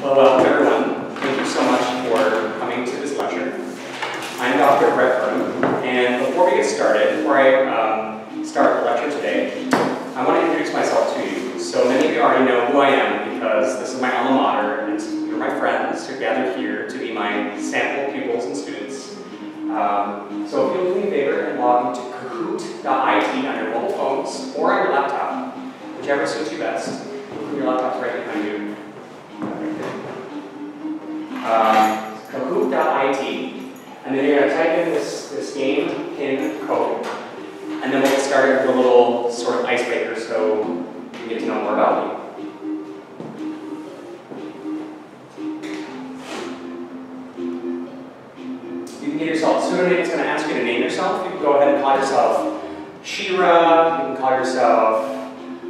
Well, welcome everyone. Thank you so much for coming to this lecture. I'm Dr. Brett Broom, and before we get started, before I start the lecture today, I want to introduce myself to you. So many of you already know who I am because this is my alma mater, and you're my friends who gathered here to be my sample pupils and students. So if you'll do me a favor and log into kahoot.it on your mobile phones or on your laptop, whichever suits you best. Your laptop's right behind you. Kahoot.it, and then you're going to type in this game pin code, and then we'll get started with a little sort of icebreaker so you can get to know more about me. You can get yourself a pseudonym. It's going to ask you to name yourself. You can go ahead and call yourself Shira, you can call yourself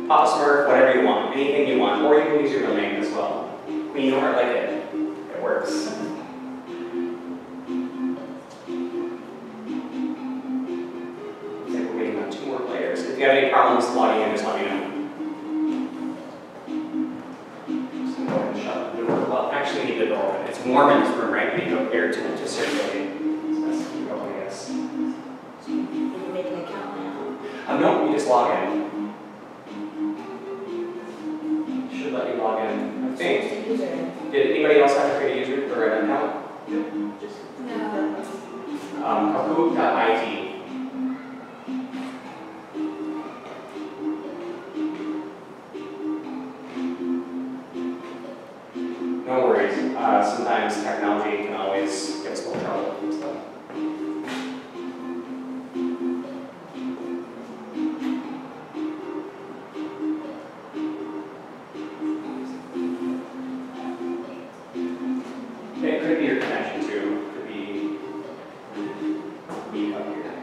Papa Smurf, whatever you want, anything you want, or you can use your real name as well. Queen or like it. It works. I think we're waiting on 2 more players. If you have any problems logging in, just let me know. Just gonna go ahead and shut the door. Well, actually, we need the door open. It's warm in this room, right? We need no air to circulate. So let's keep going, I guess. You can make an account now. No, you just log in. Should let you log in, I think. Did anybody else have to create a user or an account? No. Kahoot.it. No worries. Sometimes technology can always get us a little trouble. So. It could be your connection too. It could be me up here.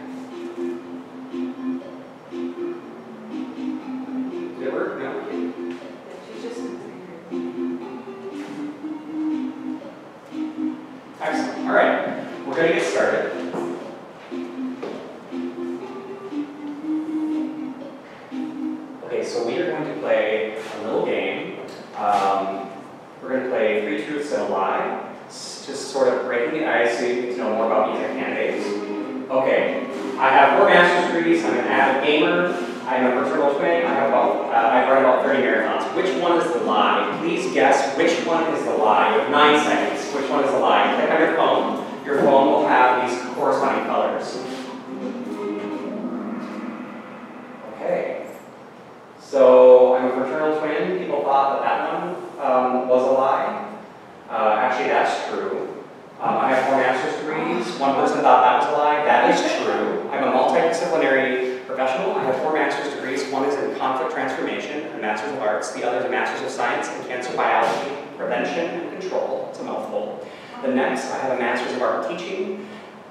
Did it work? No. Excellent. All right. We're going to get started. Okay, so we are going to play a little game. We're going to play 3 truths and a lie. Just sort of breaking the ice so you get to know more about these candidates. Okay, I have 4 master's degrees. I'm an avid gamer. I'm a virtual twin. I've run about 30 marathons. Which one is the lie? Please guess which one is the lie. You have 9 seconds. Which one is the lie? Click on your phone. Your phone will have these corresponding colors. Okay. So I'm a fraternal twin. People thought that one was a lie. Actually, that's true. I have 4 master's degrees. One person thought that was a lie. That is true. I'm a multidisciplinary professional. I have 4 master's degrees. One is in conflict transformation, a master's of arts. The other is a master's of science in cancer biology, prevention, and control. It's a mouthful. The next, I have a master's of art and teaching.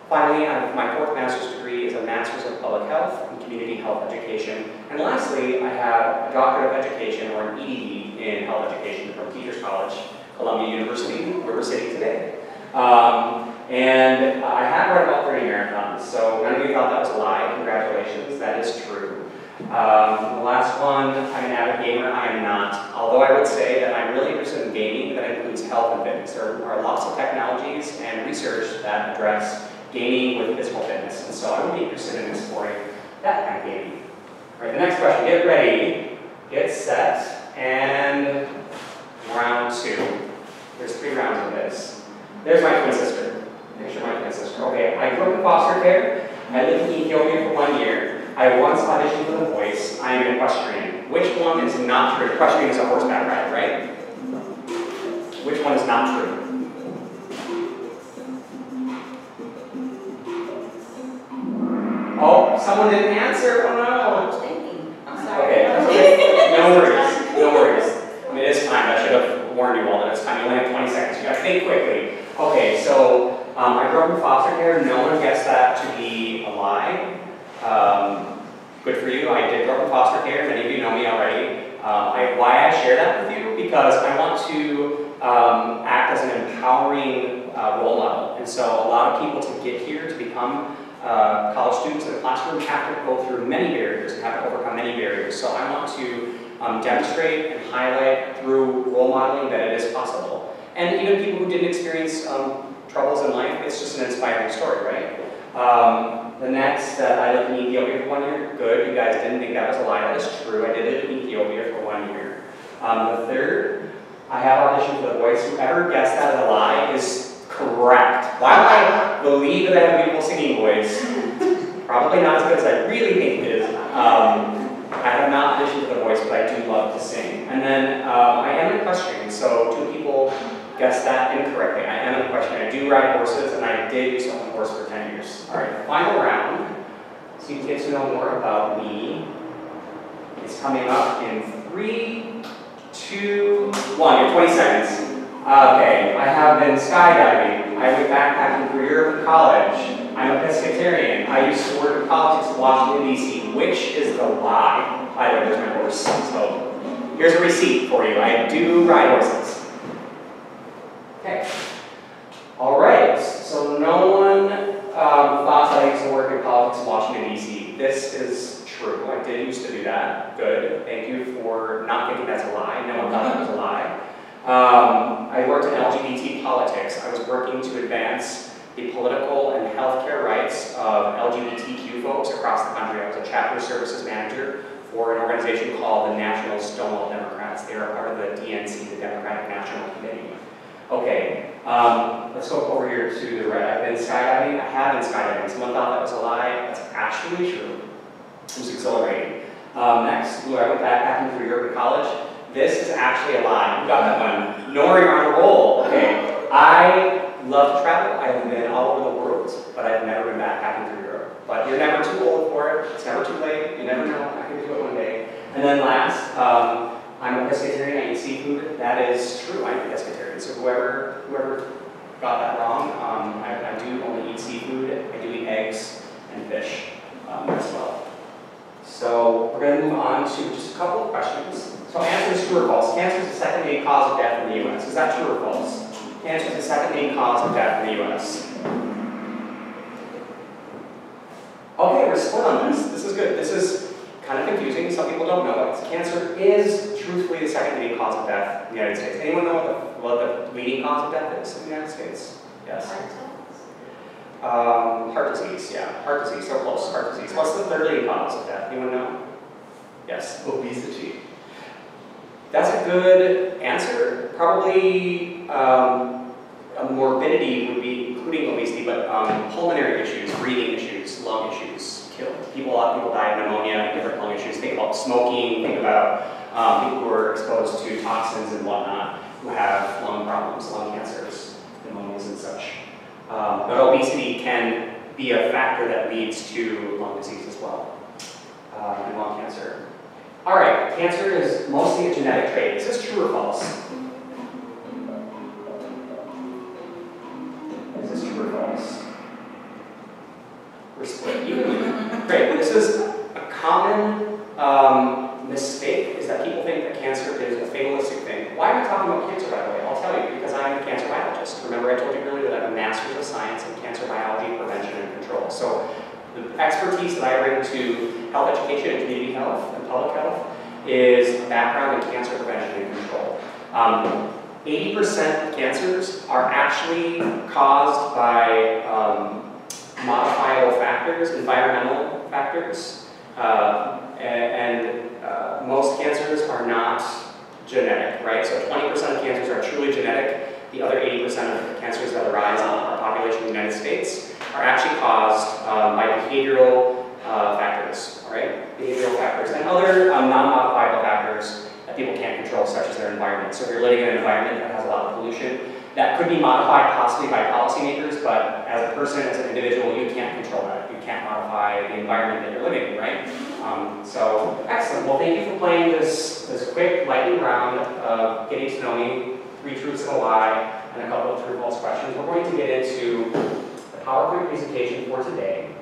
Finally, my 4th master's degree is a master's of public health and community health education. And lastly, I have a doctorate of education, or an EDD, in health education from Teachers College, Columbia University, where we're sitting today. And I have run about 30 marathons, so none of you thought that was a lie. Congratulations, that is true. The last one, I'm an avid gamer. I am not. Although I would say that I'm really interested in gaming, that includes health and fitness. There are lots of technologies and research that address gaming with physical fitness, and so I would be interested in exploring that kind of gaming. All right, the next question, get ready, get set, and round 2. There's 3 rounds of this. There's my twin sister. Picture my twin sister. Okay, I grew up in foster care. I lived in Ethiopia for 1 year. I once auditioned for The Voice. I am an equestrian. Which one is not true? Equestrian is a horseback ride, right? Which one is not true? Oh, someone didn't answer. Oh no. I'm sorry. Okay, that's okay. No worries. No worries. I mean, it is time. I should have warned you all that it's time. You only have 20 seconds. You got to think quickly. Okay, so I grew up in foster care. No one guessed that to be a lie. Good for you. I did grow up in foster care. Many of you know me already. Why I share that with you? Because I want to act as an empowering role model. And so a lot of people to get here to become college students in the classroom have to go through many barriers and have to overcome many barriers. So I want to demonstrate and highlight through role modeling that it is possible. And even people who didn't experience troubles in life, it's just an inspiring story, right? The next, I lived in Ethiopia for 1 year. Good, you guys didn't think that was a lie. That is true. I did live in Ethiopia for 1 year. The third, I have auditioned for The Voice. Whoever guessed that as a lie is correct. Why would I believe that I have a beautiful singing voice? Probably not as good as I really think it is. I have not auditioned for The Voice, but I do love to sing. And then I am equestrian, so 2 people guessed that incorrectly. I am equestrian. I do ride horses, and I did used to own a horse for 10 years. All right, the final round, so you can get to know more about me. It's coming up in 3, 2, 1. You have 20 seconds. Okay, I have been skydiving. I went backpacking for Europe and college. I'm a pescatarian. I used to work in politics in Washington, D.C. Which is the lie? By the way, there's my horse. So here's a receipt for you. I do ride horses. Okay. All right. So no one thought that I used to work in politics in Washington, D.C. This is true. I did used to do that. Good. Thank you for not thinking that's a lie. No one thought that was a lie. I worked in LGBT politics. I was working to advance the political and healthcare rights of LGBTQ folks across the country. I was a chapter services manager for an organization called the National Stonewall Democrats. They are part of the DNC, the Democratic National Committee. Okay, let's go over here to the right. I've been skydiving. I have been skydiving. Someone thought that was a lie. That's actually true. It was exhilarating. Next, I went backpacking through Europe and college. This is actually a lie. You got that one. Nori, you're on a roll. Okay, I love to travel. I have been all over the world, but I've never been backpacking through Europe. But you're never too old for it. It's never too late. You never know. I can do it one day. And then last, I'm a pescatarian. I eat seafood. That is true. I'm a pescatarian. So whoever got that wrong, I do only eat seafood. I do eat eggs and fish as well. So we're going to move on to just a couple of questions. So answer is true or false. Cancer is the second main cause of death in the U.S. Is that true or false? Cancer is the second main cause of death in the U.S. Okay, we're split on this. This is good. This is kind of confusing. Some people don't know it. Cancer is truthfully the second leading cause of death in the United States. Anyone know what the leading cause of death is in the United States? Yes? Heart disease, yeah. Heart disease, so close, heart disease. What's the third leading cause of death? Anyone know? Yes? Obesity. That's a good answer. Probably a morbidity would be including obesity, but pulmonary issues, breathing issues, lung issues kill. A lot of people die of pneumonia, different lung issues. Think about smoking, think about people who are exposed to toxins and whatnot, who have lung problems, lung cancers, pneumonias and such. But obesity can be a factor that leads to lung disease as well, and lung cancer. All right, cancer is mostly a genetic trait. Is this true or false? Is this true or false? We're split evenly. Great. This is a common mistake, is that people think that cancer is a fatalistic thing. Why am I talking about cancer, by the way? I'll tell you, because I'm a cancer biologist. Remember I told you earlier that I have a master's of science in cancer biology, prevention, and control. So the expertise that I bring to health education and community health and public health is a background in cancer prevention and control. 80% of cancers are actually caused by modifiable factors, environmental factors, and most cancers are not genetic, right? So 20% of cancers are truly genetic. The other 80% of cancers that arise in our population in the United States are actually caused by behavioral factors, all right? Behavioral factors and other non-modifiable factors that people can't control, such as their environment. So if you're living in an environment that has a lot of pollution, that could be modified possibly by policymakers, but as a person, as an individual, you can't control that. You can't modify the environment that you're living in, right? So, excellent. Well, thank you for playing this quick lightning round of getting to know me, 3 truths and a lie, and a couple of true false questions. We're going to get into the PowerPoint presentation for today.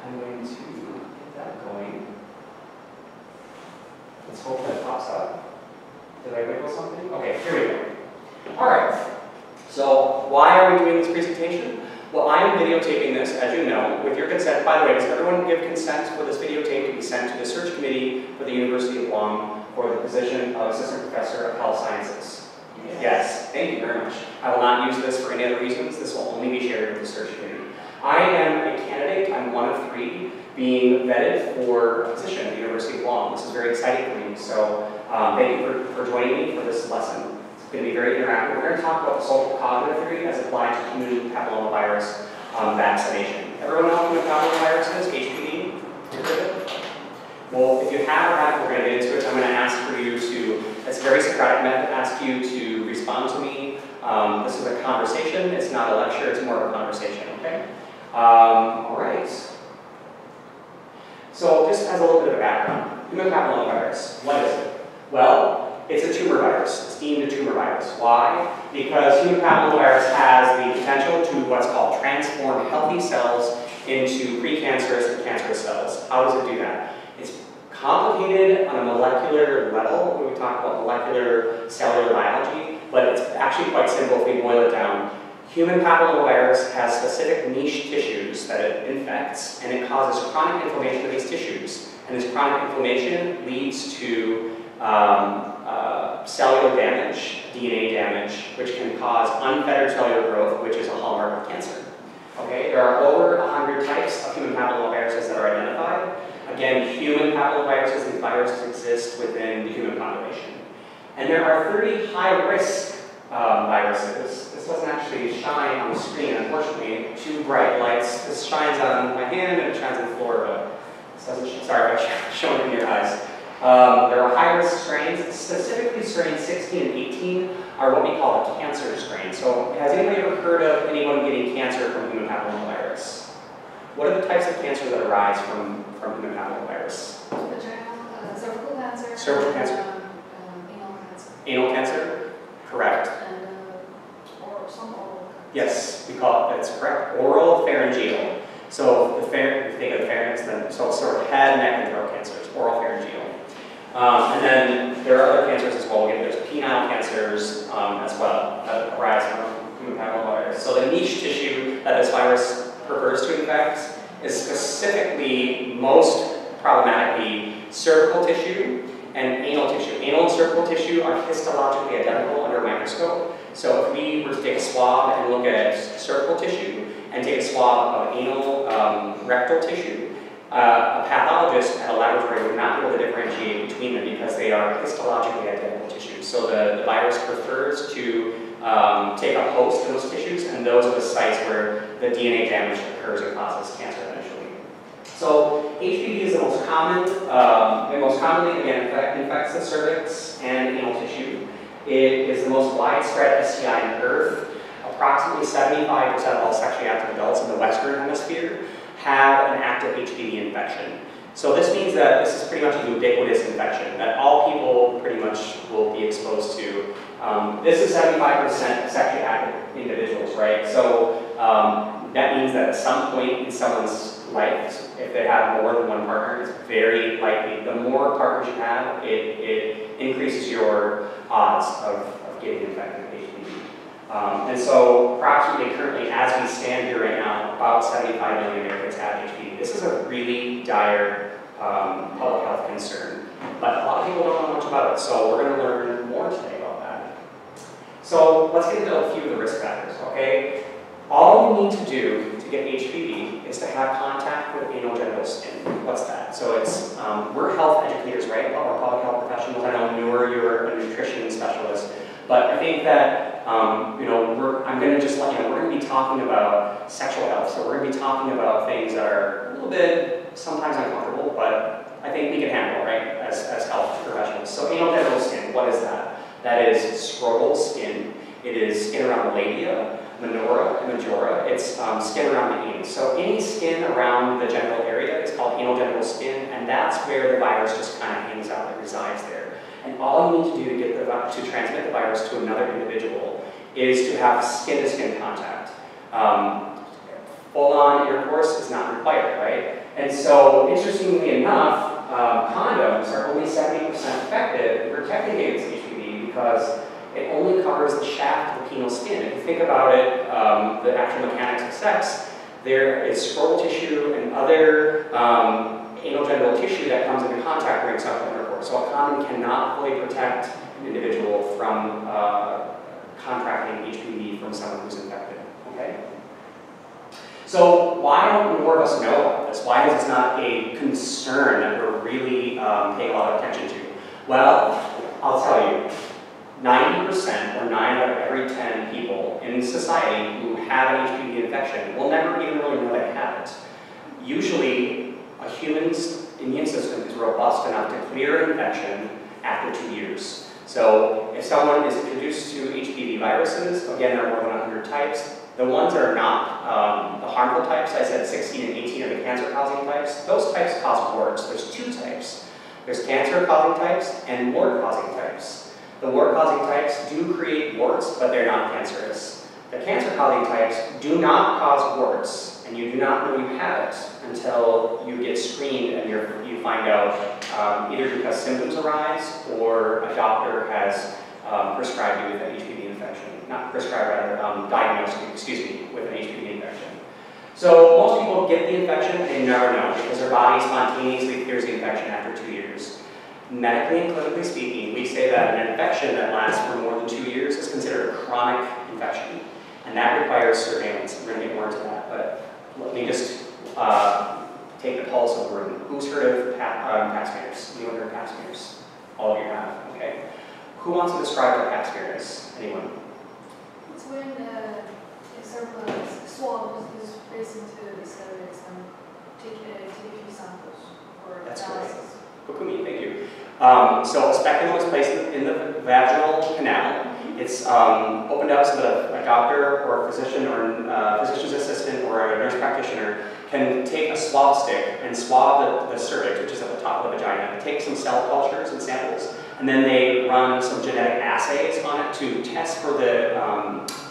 I'm going to get that going. Let's hope that pops up. Did I wiggle something? Okay, here we go. All right, so why are we doing this presentation? Well, I am videotaping this, as you know, with your consent. By the way, does everyone give consent for this videotape to be sent to the search committee for the University of Guam for the position of Assistant Professor of Health Sciences? Yes, thank you very much. I will not use this for any other reasons. This will only be shared with the search committee. I am a candidate. I'm one of 3 being vetted for a position at the University of Guam. This is very exciting for me. So thank you for joining me for this lesson. It's going to be very interactive. We're going to talk about the social cognitive theory as applied to human papillomavirus vaccination. Everyone know what human papillomavirus is? HPV? Well, if you have or haven't, we're going to get into it. I'm going to ask for you to, it's a very Socratic method, ask you to respond to me. This is a conversation. It's not a lecture. It's more of a conversation, okay? All right. So just as a little bit of background, human papillomavirus, what is it? Well, it's a tumor virus. It's deemed a tumor virus. Why? Because human papillomavirus has the potential to what's called transform healthy cells into precancerous and cancerous cells. How does it do that? It's complicated on a molecular level when we talk about molecular cellular biology, but it's actually quite simple if we boil it down. Human papillomavirus has specific niche tissues that it infects, and it causes chronic inflammation of these tissues. And this chronic inflammation leads to cellular damage, DNA damage, which can cause unfettered cellular growth, which is a hallmark of cancer. Okay, there are over 100 types of human papillomaviruses that are identified. Again, human papillomaviruses and viruses exist within the human population. And there are 30 high-risk viruses. This doesn't actually shine on the screen, unfortunately. 2 bright lights. This shines on my hand and it shines on the floor, but this doesn't, sorry if I show it in your eyes. There are high-risk strains. Specifically, strains 16 and 18 are what we call a cancer strain. So has anybody ever heard of anyone getting cancer from human papillomavirus? What are the types of cancers that arise from human papillomavirus? Vaginal, cervical cancer. Cervical cancer. Anal cancer. Anal cancer? Correct. And or some oral cancer. Yes, we call it, that's correct. Oral pharyngeal. So if you think of the pharynx, then so it's sort of head, neck, and throat cancers, oral pharyngeal. And then there are other cancers as well. There's penile cancers as well that arise from human papillomavirus. So the niche tissue that this virus prefers to infect is specifically, most problematically, cervical tissue and anal tissue. Anal and cervical tissue are histologically identical under a microscope. So if we were to take a swab and look at cervical tissue and take a swab of anal rectal tissue, a pathologist at a laboratory would not be able to differentiate between them because they are histologically identical tissues. So the virus prefers to take up host in those tissues, and those are the sites where the DNA damage occurs and causes cancer eventually. So HPV is the most common, it most commonly, again, infects the cervix and anal tissue. It is the most widespread STI on Earth. Approximately 75% of all sexually active adults in the Western Hemisphere have an active HPV infection. So this means that this is pretty much a ubiquitous infection that all people pretty much will be exposed to. This is 75% sexually active individuals, right? So that means that at some point in someone's life, if they have more than one partner, it's very likely. The more partners you have, it increases your odds of getting infected with HPV. And so approximately currently, as we stand here right now, about 75 million Americans have HPV. This is a really dire public health concern, but a lot of people don't know much about it, so we're going to learn more today about that. So let's get into a few of the risk factors, okay? All you need to do to get HPV is to have contact with anal genital skin. What's that? So it's, we're health educators, right? We're public health professionals. I know you're a nutrition specialist, but I think that you know, I'm going to just let you know, we're going to be talking about sexual health. So we're going to be talking about things that are a little bit sometimes uncomfortable, but I think we can handle, right, as health professionals. So anal genital skin, what is that? That is scrotal skin. It is skin around the labia, minora, and majora. It's skin around the anus. So any skin around the genital area is called anal genital skin, and that's where the virus just kind of hangs out and resides there. And all you need to do to get to transmit the virus to another individual is to have skin-to-skin contact. Full-on intercourse is not required, right? And so, interestingly enough, condoms are only 70% effective in protecting against HPV because it only covers the shaft of the penile skin. If you think about it, the actual mechanics of sex, there is scrotal tissue and other anal genital tissue that comes into contact during sexual intercourse. So a condom cannot fully protect an individual from from someone who's infected, okay? So why don't more of us know about this? Why is this not a concern that we're really paying a lot of attention to? Well, I'll tell you, 90% or 9 out of every 10 people in society who have an HPV infection will never even really know they have it. Usually, a human's immune system is robust enough to clear an infection after 2 years. So if someone is introduced to HPV viruses, again, there are more than 100 types. The ones that are not the harmful types, I said 16 and 18 are the cancer-causing types. Those types cause warts. There's 2 types. There's cancer-causing types and wart-causing types. The wart-causing types do create warts, but they're not cancerous. The cancer-causing types do not cause warts, and you do not know you have it until you get screened and you find out either because symptoms arise or a doctor has prescribed you with an HPV infection. Not prescribed, rather, diagnosed you, excuse me, with an HPV infection. So most people get the infection and they never know because their body spontaneously clears the infection after 2 years. Medically and clinically speaking, we say that an infection that lasts for more than 2 years is considered a chronic infection. And that requires surveillance. We're going to get more into that, but let me just take the pulse of the room. Who's heard of pap smears? Anyone heard of pap smears? All of you have, okay. Who wants to describe what pap smear is? Anyone? It's when a surplus swab is placed into the cervix and take a few samples for analysis. Kukumi, thank you. So a speculum is placed in the vaginal canal. It's opened up so that a doctor or a physician or a physician's assistant or a nurse practitioner can take a swab stick and swab the cervix, which is at the top of the vagina, take some cell cultures and samples, and then they run some genetic assays on it to test for the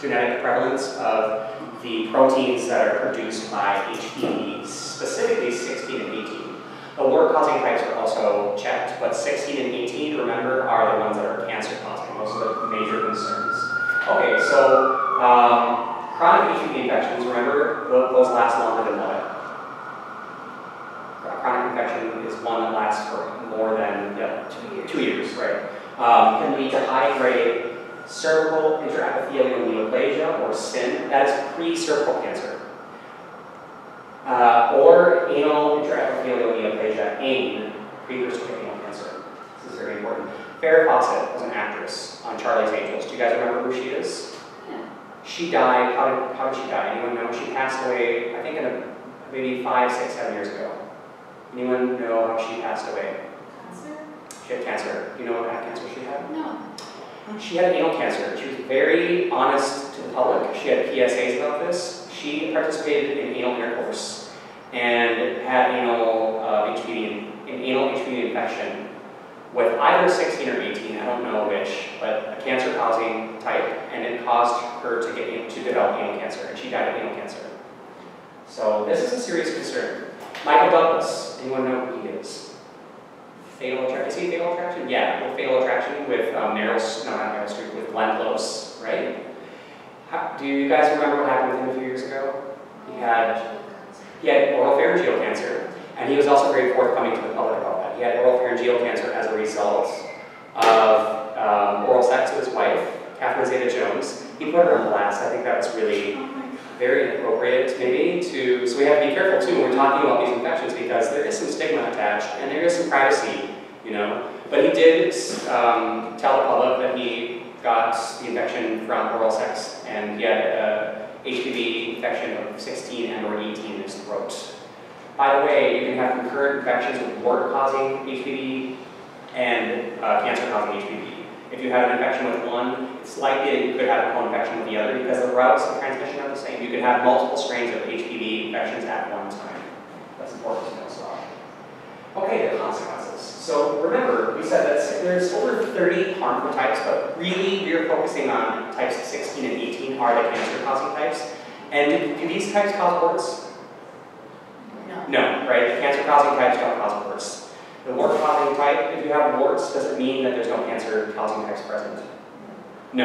genetic prevalence of the proteins that are produced by HPV, specifically 16 and 18. The wart-causing types are also checked, but 16 and 18, remember, are the ones that are cancer-causing. Those are the major concerns. Okay, so chronic HPV infections, remember, those last longer than what? Chronic infection is one that lasts for more than 2 years, right? Can lead to high-grade cervical intraepithelial neoplasia, or SIN. That is pre-cervical cancer. Or anal intraepithelial neoplasia, AIN, precursor to anal cancer. This is very important. Farrah Fawcett was an actress on Charlie's Angels. Do you guys remember who she is? Yeah. She died, how did she die? Anyone know? She passed away, I think, maybe 5, 6, 7 years ago. Anyone know how she passed away? Cancer? She had cancer. Do you know what kind of cancer she had? No. She had anal cancer. She was very honest to the public. She had PSAs about this. She participated in anal intercourse and had anal HPV infection with either 16 or 18, I don't know which, but a cancer-causing type, and it caused her to develop anal cancer, and she died of anal cancer. So this is a serious concern. Michael Douglas, anyone know who he is? Fatal Attraction, is he Fatal Attraction? Yeah, with Fatal Attraction with with Glenn Close, right? Do you guys remember what happened with him a few years ago? He had oropharyngeal cancer, and he was also very forthcoming to the public about that. He had oropharyngeal cancer as a result of oral sex with his wife, Catherine Zeta-Jones. He put her on blast. I think that was really very inappropriate, maybe, so we have to be careful, too, when we're talking about these infections, because there is some stigma attached, and there is some privacy, you know. But he did tell the public that he got the infection from oral sex, and he had a HPV infection of 16 and or 18 in his throat. By the way, you can have concurrent infections with wart-causing HPV and cancer-causing HPV. If you have an infection with one, it's likely that you could have a co-infection with the other because the routes of transmission are the same. You can have multiple strains of HPV infections at one time. That's important to know as well. Okay, the consequences. So remember, we said that there's over 30 harmful types, but really we're focusing on types 16 and 18 are the cancer-causing types. And do these types cause warts? No. No, right? The cancer-causing types don't cause warts. The wart-causing type, if you have warts, does it mean that there's no cancer-causing types present? No,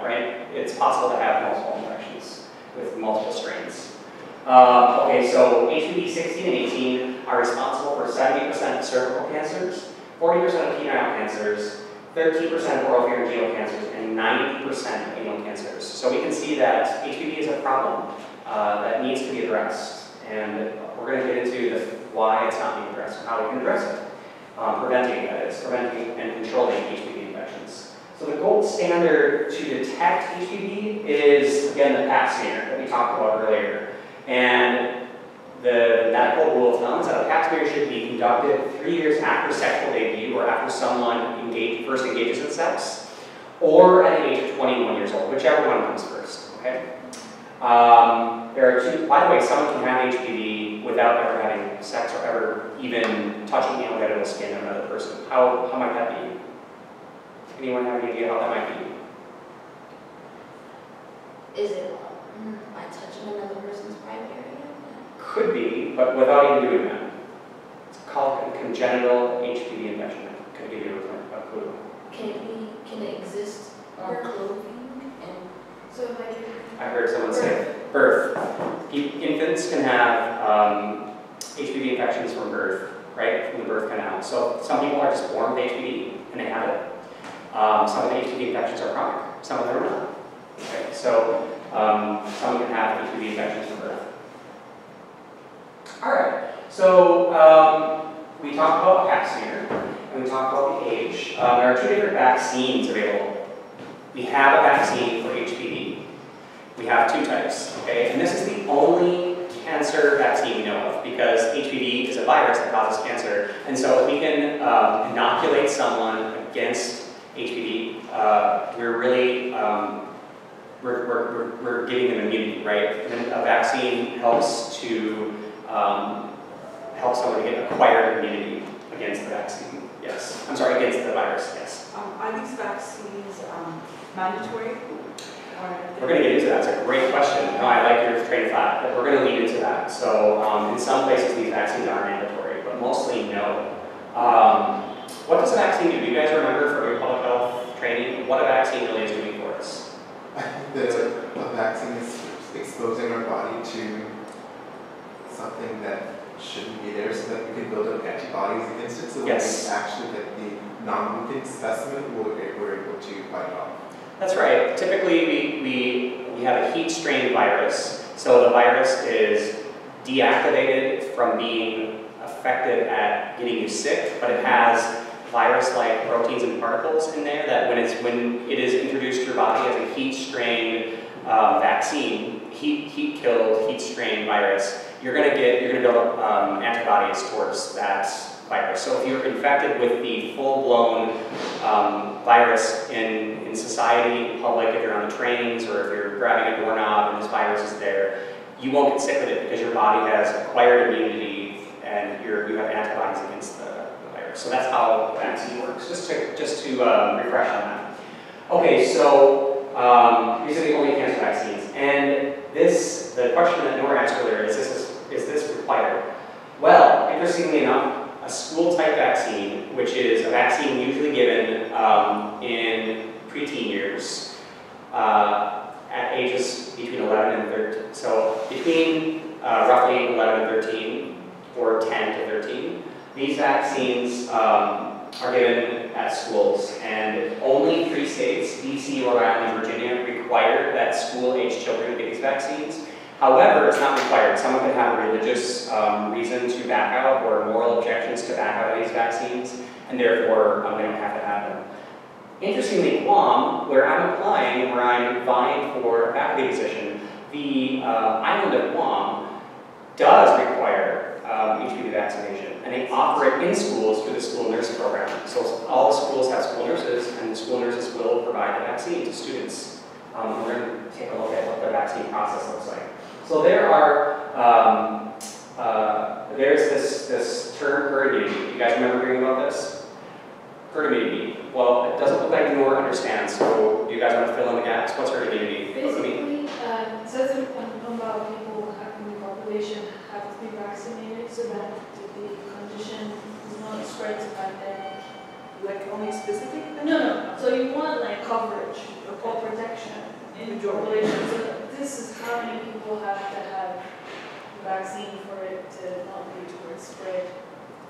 right? It's possible to have multiple infections with multiple strains. Okay, so HPV 16 and 18 are responsible for 70% of cervical cancers, 40% of penile cancers, 13% of oropharyngeal cancers, and 90% of anal cancers. So we can see that HPV is a problem that needs to be addressed. And we're going to get into why it's not being addressed and how we can address it. Preventing, that is, preventing and controlling HPV infections. So the gold standard to detect HPV is, again, the Pap smear that we talked about earlier. And the medical rule of thumb is that a Pap smear should be conducted 3 years after sexual debut or after someone first engages in sex, or at the age of 21 years old, whichever one comes first, okay? There are two, by the way, someone can have HPV without ever having sex or ever even touching the genital skin of another person. How might that be? Anyone have any idea how that might be? Is it by touching another person's private area? Could be, but without even doing that. It's called a congenital HPV infection. Could give you a clue. Can it exist on clothing? And So like, I heard someone say birth. Infants can have HPV infections from birth, right? From the birth canal. So some people are just born with HPV and they have it. Some of the HPV infections are chronic. Some of them are not. Okay? So some can have HPV infections from birth. All right. So we talked about Pap smear and we talked about the age. There are two different vaccines available. We have a vaccine for HPV. We have two types, okay? And this is the only cancer vaccine we know of because HPV is a virus that causes cancer. And so if we can inoculate someone against HPV, we're really, we're giving them immunity, right? And a vaccine helps to help someone to get acquired immunity against the vaccine. Yes, I'm sorry, against the virus, yes. Are these vaccines mandatory? We're going to get into that. It's a great question. No, I like your train of thought, but we're going to lead into that. So in some places, these vaccines are mandatory, but mostly no. What does a vaccine do? Do you guys remember from your public health training what a vaccine really is doing for us? I think that a vaccine is exposing our body to something that shouldn't be there so that we can build up antibodies against it so that Yes. we actually get the non-mutant specimen we're able to fight it off. That's right. Typically, we have a heat-strained virus. So the virus is deactivated from being effective at getting you sick, but it has virus-like proteins and particles in there that when it is introduced to your body as a heat-strained vaccine, heat-killed, heat-strained virus, you're going to build up antibodies towards that virus. So if you're infected with the full-blown virus in society, in public, if you're on the trains or if you're grabbing a doorknob and this virus is there, you won't get sick with it because your body has acquired immunity and you have antibodies against the virus. So that's how the vaccine works, just to refresh on that. Okay, so these are the only cancer vaccines. And the question that Nora asked earlier, is this required? Well, interestingly enough, a school-type vaccine, which is a vaccine usually given in preteen years at ages between 11 and 13. So between roughly 11 and 13 or 10 to 13, these vaccines are given at schools. And only 3 states, DC, Rhode Island, and Virginia, require that school-age children get these vaccines. However, it's not required. Someone could have a religious reason to back out or moral objections to back out of these vaccines, and therefore they don't have to have them. Interestingly, Guam, where I'm applying, where I'm vying for a faculty position, the island of Guam does require HPV vaccination, and they offer it in schools through the school nurse program. So all the schools have school nurses, and the school nurses will provide the vaccine to students. We're going to take a look at what the vaccine process looks like. So there are, there's this term herd immunity. You guys remember hearing about this? Herd immunity. Well, it doesn't look like Nora understands, so do you guys want to fill in the gaps? What's herd immunity? basically, it says that a number of people in the population have to be vaccinated so that the condition does not spread to pandemic. Like only specific? No. So you want like coverage or protection in the population. So this is how many people have to have the vaccine for it to not be towards spread.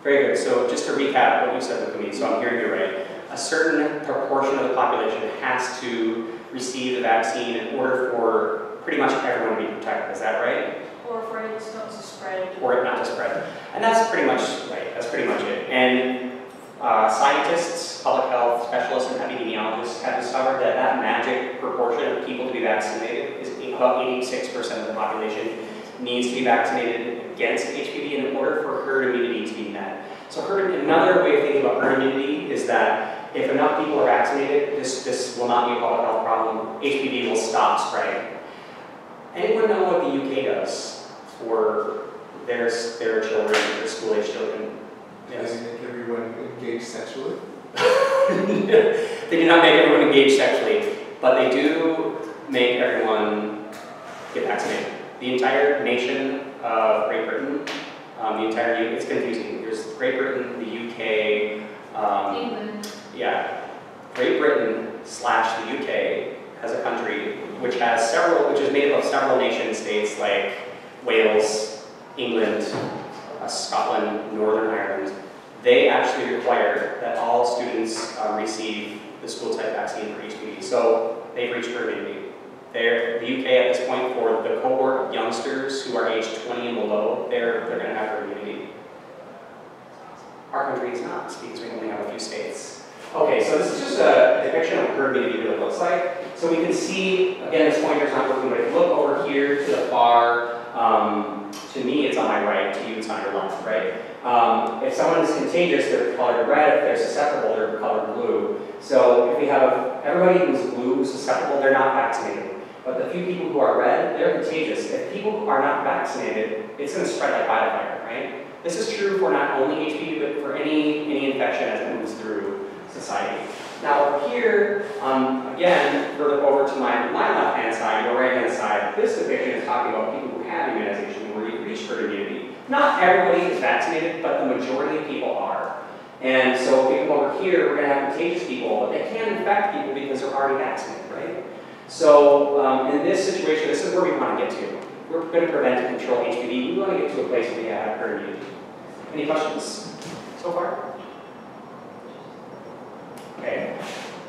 Very good. So just to recap what you said with me, so I'm hearing you right. a certain proportion of the population has to receive the vaccine in order for pretty much everyone to be protected. Is that right? Or for it not to spread. Or it not to spread. And that's pretty much right. That's pretty much it. And scientists, public health specialists, and epidemiologists have discovered that that magic proportion of people to be vaccinated is about 86% of the population needs to be vaccinated against HPV in order for herd immunity to be met. So another way of thinking about herd immunity is that if enough people are vaccinated, this will not be a public health problem. HPV will stop spreading. Anyone know what the UK does for their children, their school-age children? Does it make everyone engage sexually? They do not make everyone engage sexually, but they do make everyone get vaccinated. The entire nation of Great Britain, it's confusing. There's Great Britain, the UK, England. yeah, Great Britain / the UK as a country, which is made up of several nation states like Wales, England, Scotland, Northern Ireland. They actually require that all students receive the school-type vaccine for HPV. So they've reached herd immunity. The UK at this point, for the cohort of youngsters who are aged 20 and below, they're going to have herd immunity. Our country is not, because we only have a few states. Okay, so this is just a depiction of what herd immunity really looks like. So we can see, again, this pointer's not working, but if you look over here to the far, to me it's on my right, to you it's on your left, right? If someone is contagious, they're colored red. If they're susceptible, they're colored blue. So if we have everybody who's blue, susceptible, they're not vaccinated. But the few people who are red, they're contagious. If people who are not vaccinated, it's going to spread like wildfire, right? This is true for not only HPV, but for any infection as it moves through society. Now over here, again, over to my left-hand side, your right-hand side, this depiction is talking about people who have immunization, where you reach herd immunity. Not everybody is vaccinated, but the majority of people are. And so if we come over here, we're going to have contagious people, but they can infect people because they're already vaccinated, right? So in this situation, this is where we want to get to. We're going to prevent and control HPV. We want to get to a place where we have herd immunity. Any questions so far? Okay.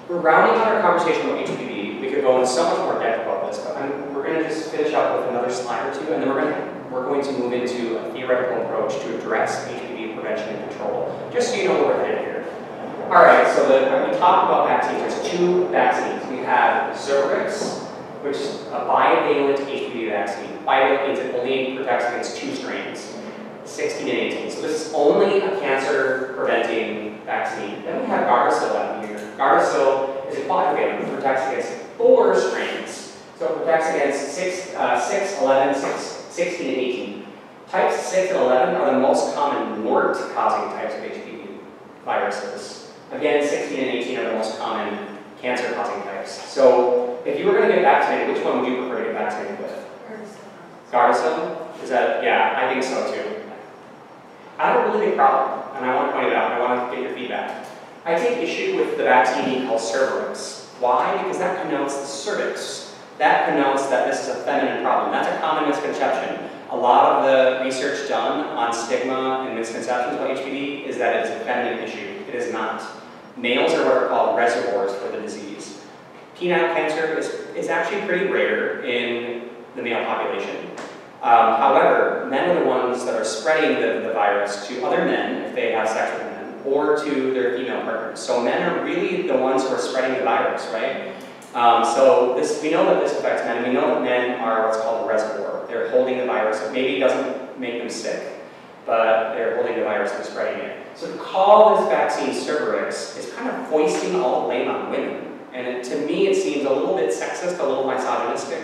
We're rounding out our conversation about HPV. We could go into so much more depth about this, but we're going to just finish up with another slide or two, and then we're going to move into a theoretical approach to address HPV prevention and control, just so you know where we're headed here. All right, so when we talk about vaccines, there's two vaccines. We have Zerorix, which is a bivalent HPV vaccine. Bivalent means it only protects against two strains, 16 and 18. So this is only a cancer-preventing vaccine. Then we have Gardasil out here. Gardasil is a quadrivalent, which protects against 4 strains. So it protects against 6, 11, 16, and 18. Types 6 and 11 are the most common wart-causing types of HPV viruses. Again, 16 and 18 are the most common cancer-causing types. So if you were going to get vaccinated, which one would you prefer to get vaccinated with? Gardasil? Is that, yeah, I think so too. I have a really big problem, and I want to point it out. I want to get your feedback. I take issue with the vaccine being called Cervarix. Why? Because that connotes the cervix. That connotes that this is a feminine problem. That's a common misconception. A lot of the research done on stigma and misconceptions about HPV is that it is a feminine issue. It is not. Males are what are called reservoirs for the disease. Penile cancer is actually pretty rare in the male population. However, men are the ones that are spreading the virus to other men if they have sex with men, or to their female partners. So men are really the ones who are spreading the virus, right? So we know that this affects men, and we know that men are what's called a reservoir. They're holding the virus. It maybe doesn't make them sick, but they're holding the virus and spreading it. So to call this vaccine Cervarix is kind of foisting all the blame on women. And to me, it seems a little bit sexist, a little misogynistic,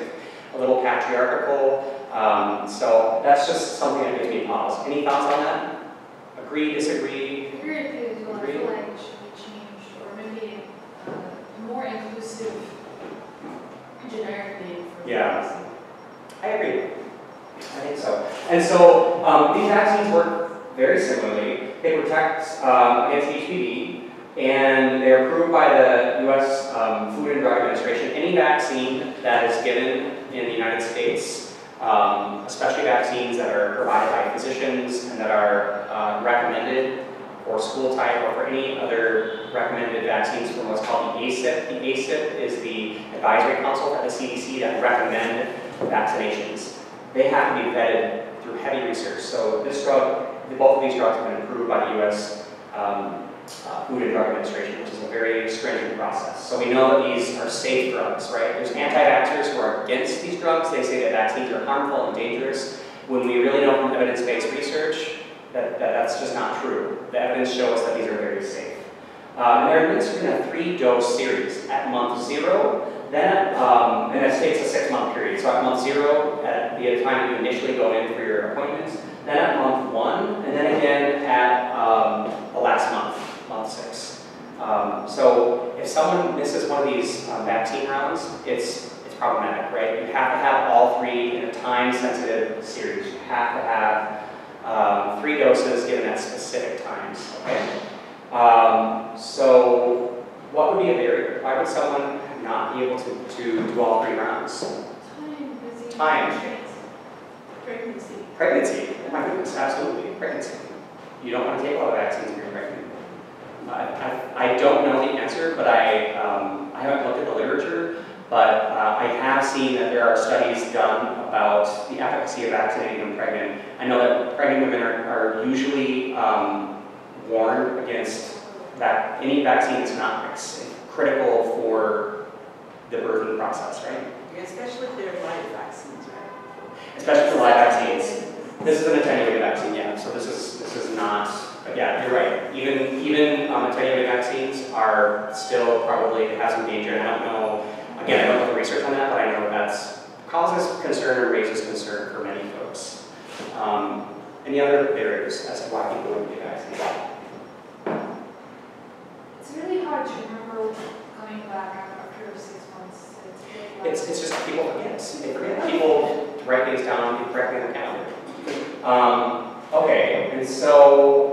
a little patriarchal. So that's just something that gives me pause. Any thoughts on that? Agree, disagree? I agree with you as well. I feel like it should be changed, or maybe more inclusive generic name for Yeah. I agree. I think so. And so these vaccines work very similarly. They protect against HPV, and they're approved by the U.S. Food and Drug Administration. Any vaccine that is given in the United States, especially vaccines that are provided by physicians and that are recommended or school type or for any other recommended vaccines from what's called the ACIP. The ACIP is the advisory council at the CDC that recommend vaccinations. They have to be vetted through heavy research. So this drug, both of these drugs have been approved by the U.S. Food and Drug Administration, which is a very stringent process. So we know that these are safe drugs, right? There's anti-vaxxers who are against these drugs. They say that vaccines are harmful and dangerous, when we really know from evidence-based research that that's just not true. The evidence shows that these are very safe. And they're administered in a 3-dose series at month 0, then and that takes a 6-month period. So at month 0, at the time that you initially go in for your appointments, then at month 1, and then again at the last month, month 6. So if someone misses one of these vaccine rounds, it's problematic, right? You have to have all 3 in a time-sensitive series. You have to have 3 doses given at specific times, okay? So what would be a barrier? Why would someone not be able to do all 3 rounds? Time, busy. Time. Pregnancy. Pregnancy, oh my goodness, absolutely, pregnancy. You don't want to take all the vaccines when you're pregnant. I don't know the answer, but I haven't looked at the literature, but I have seen that there are studies done about the efficacy of vaccinating when pregnant. I know that pregnant women are usually warned against any vaccine that's not critical for the birthing process, right? Yeah, especially if they're live vaccines, right? Especially for live vaccines. This is an attenuated vaccine, yeah. So this is not. Yeah, you're right. Even attenuated vaccines are still probably have some danger. And I don't know. Again, I don't know the research on that, but I know that's causes concern or raises concern for many folks. Any other barriers as to why people wouldn't get vaccinated? It's really hard to remember coming back after 6 months. It's just people forget. They forget. People write things down correctly on the calendar. Okay, and so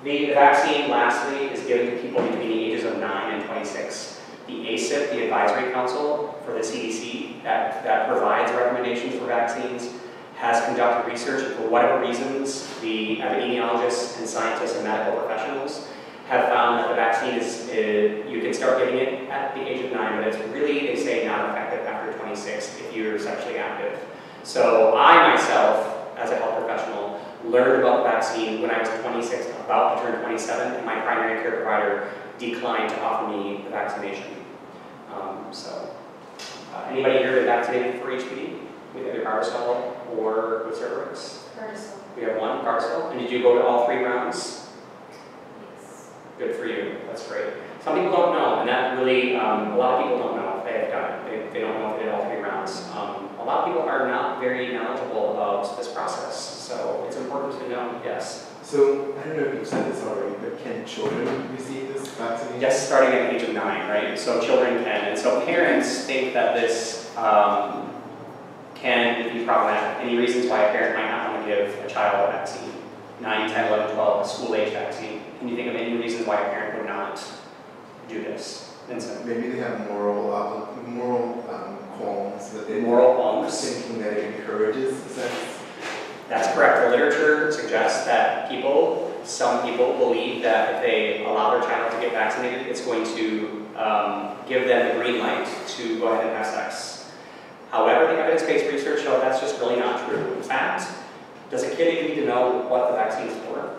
the vaccine, lastly, is given to people between the ages of 9 and 26. The ACIP, the Advisory Council for the CDC, that provides recommendations for vaccines, has conducted research, and for whatever reasons, the epidemiologists and scientists and medical professionals have found that the vaccine you can start getting it at the age of 9, but it's really, they say, not effective after 26 if you're sexually active. So I myself, as a health professional, learned about the vaccine when I was 26, about to turn 27, and my primary care provider declined to offer me the vaccination. Anybody here been vaccinated for HPV with either Gardasil or with Cervarix? Gardasil. We have one, Gardasil. And did you go to all 3 rounds? Yes. Good for you. That's great. Some people don't know, and that really, a lot of people don't know if they have done it. They don't know if they did all 3 rounds. A lot of people are not very knowledgeable about this process, so it's important to know, yes. So, I don't know if you've said this already, but can children receive this vaccination? Yes, starting at the age of 9, right? So children can. And so parents think that this can be problematic. Any reasons why a parent might not want to give a child a vaccine? 9, 10, 11, 12, a school-age vaccine. Can you think of any reasons why a parent would not do this? Vincent? Maybe they have moral qualms that they Moral qualms? thinking that it encourages sex. That's correct. The literature suggests that some people believe that if they allow their child to get vaccinated, it's going to give them the green light to go ahead and have sex. However, the evidence-based research shows that's just really not true. In fact, does a kid even need to know what the vaccine is for?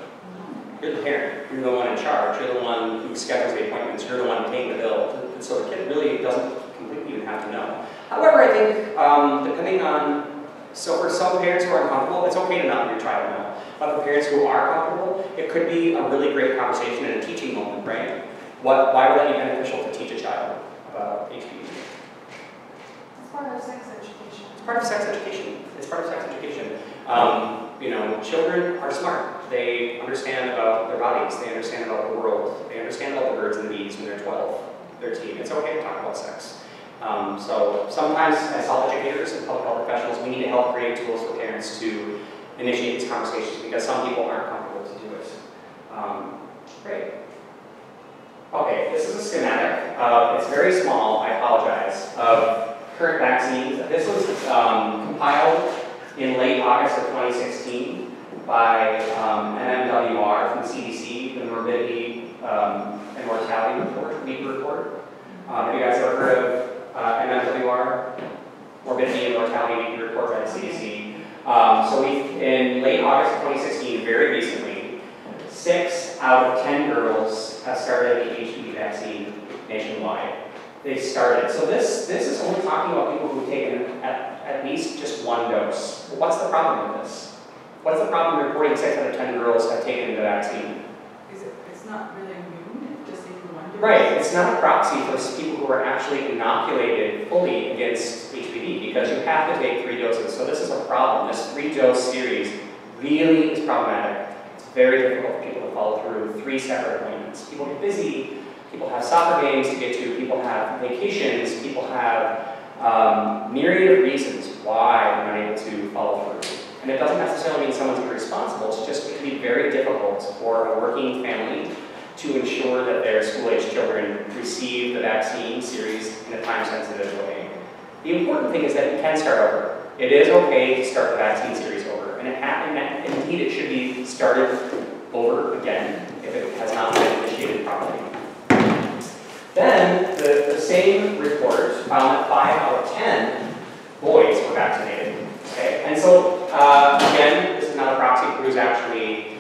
You're the parent. You're the one in charge. You're the one who schedules the appointments. You're the one paying the bill. So the kid really doesn't completely even have to know. However, I think depending on, so for some parents who are uncomfortable, it's okay to not let your child know. But for parents who are comfortable, it could be a really great conversation and a teaching moment, right? Why would that be beneficial to teach a child about HPV? It's part of sex education. It's part of sex education. It's part of sex education. Children are smart. They understand about their bodies. They understand about the world. They understand about the birds and the bees when they're 12, 13. It's okay to talk about sex. So sometimes as health educators and public health professionals, we need to help create tools for parents to initiate these conversations because some people aren't comfortable to do it. Great. Okay, this is a schematic. It's very small, I apologize, of current vaccines. This was compiled in late August of 2016 by MMWR from the CDC, the Morbidity and Mortality Report, Week Report. Have you guys ever heard of MMWR, Morbidity and Mortality Week Report by the CDC? So in late August of 2016, very recently, 6 out of 10 girls have started the HPV vaccine nationwide. They've started. So this is only talking about people who've taken at least just 1 dose. Well, what's the problem with this? What's the problem reporting 6 out of 10 girls have taken the vaccine? It's not really immune, it's just taking 1 dose. Right, it's not a proxy for people who are actually inoculated fully against HPV because you have to take 3 doses. So this is a problem. This 3-dose series really is problematic. It's very difficult for people to follow through 3 separate appointments. People get busy, people have soccer games to get to, people have vacations, people have myriad of reasons why they're unable to follow through. And it doesn't necessarily mean someone's irresponsible, it's just it can be very difficult for a working family to ensure that their school-age children receive the vaccine series in a time-sensitive way. The important thing is that you can start over. It is okay to start the vaccine series over, and indeed it should be started over again if it has not been initiated properly. Then, the same report found that 5 out of 10 boys were vaccinated. Okay? And so, again, this is not a proxy for who's actually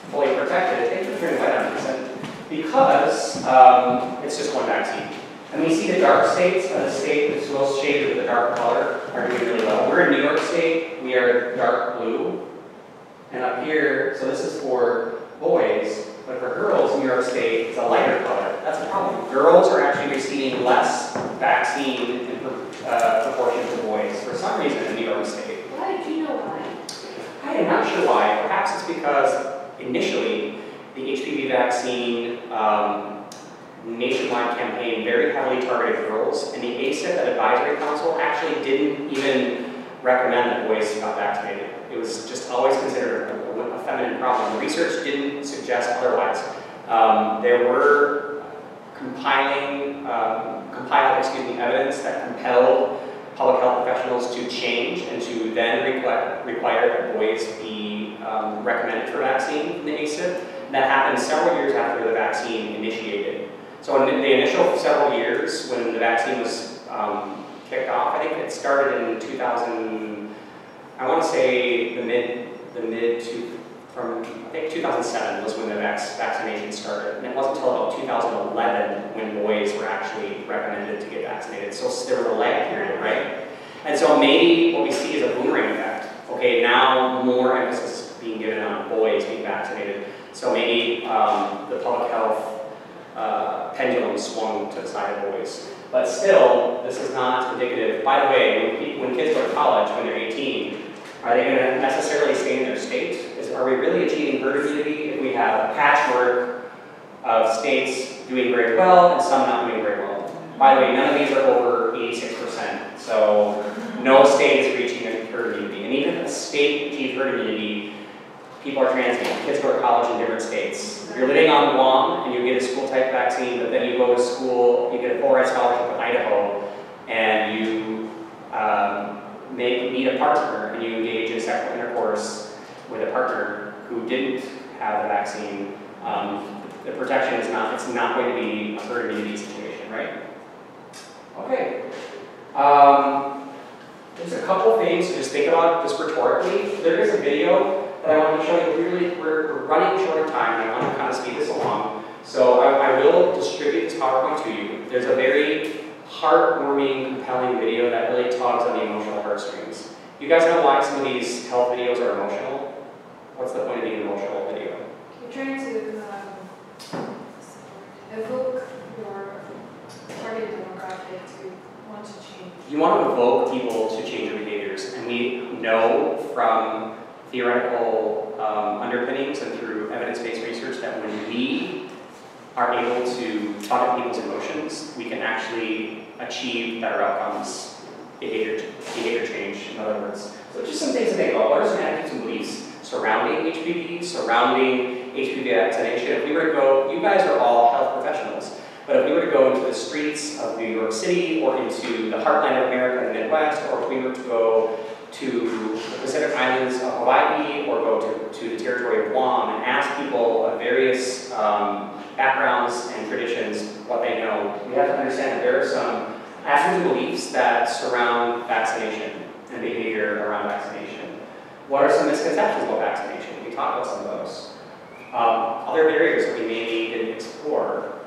fully protected. Thank you for turning the light on, because it's just 1 vaccine. And we see the dark states, the state that's most shaded with a dark color, are doing really well. We're in New York State, we are dark blue. And up here, so this is for boys, but for girls, New York State, it's a lighter color. That's a problem. Girls are actually receiving less vaccine in proportion to boys for some reason in New York State. Why? Do you know why? I am not sure why. Perhaps it's because initially the HPV vaccine nationwide campaign very heavily targeted girls, and the ACIP Advisory Council actually didn't even recommend that boys got vaccinated. It was just always considered a feminine problem. The research didn't suggest otherwise. There were compiled evidence that compelled public health professionals to change and to then require that boys be recommended for vaccine from the ACIP. And that happened several years after the vaccine initiated. So in the initial several years, when the vaccine was kicked off, I think it started in 2000. I want to say from I think 2007 was when the vaccination started, and it wasn't until about 2011 when boys were actually recommended to get vaccinated. So there was a lag period, right? And so maybe what we see is a boomerang effect. Okay, now more emphasis is being given on boys being vaccinated. So maybe the public health pendulum swung to the side of boys. But still, this is not indicative. By the way, when kids go to college, when they're 18, are they going to necessarily stay in their state? Are we really achieving herd immunity if we have a patchwork of states doing very well and some not doing very well? By the way, none of these are over 86%. So no state is reaching herd immunity. And even if a state achieves herd immunity, people are transmitting. Kids go to college in different states. If you're living on Guam and you get a school-type vaccine, but then you go to school, you get a full-ride scholarship in Idaho, and you meet a partner and you engage in sexual intercourse with a partner who didn't have the vaccine, the protection is not, it's not going to be a herd immunity situation, right? Okay. There's a couple things to just think about just rhetorically. There is a video that I want to show you. We're running short of time, and I want to kind of speed this along. So I will distribute this PowerPoint to you. There's a very heartwarming, compelling video that really tugs on the emotional heartstrings. You guys know why some of these health videos are emotional? What's the point of being an emotional video? You're trying to evoke your target demographic to want to change. You want to evoke people to change their behaviors, and we know from theoretical underpinnings and through evidence-based research that when we are able to talk at people's emotions, we can actually achieve better outcomes, behavior change, in other words. So just some things to think about. What are some attitudes and beliefs surrounding HPV, surrounding HPV vaccination? If we were to go, you guys are all health professionals, but if we were to go into the streets of New York City or into the heartland of America in the Midwest, or if we were to go to the Pacific Islands of Hawaii or go to the territory of Guam and ask people of various backgrounds and traditions what they know, we have to understand that there are some attitudes and beliefs that surround vaccination and behavior around vaccination. What are some misconceptions about vaccination? We talked about some of those. Other barriers that we maybe didn't explore.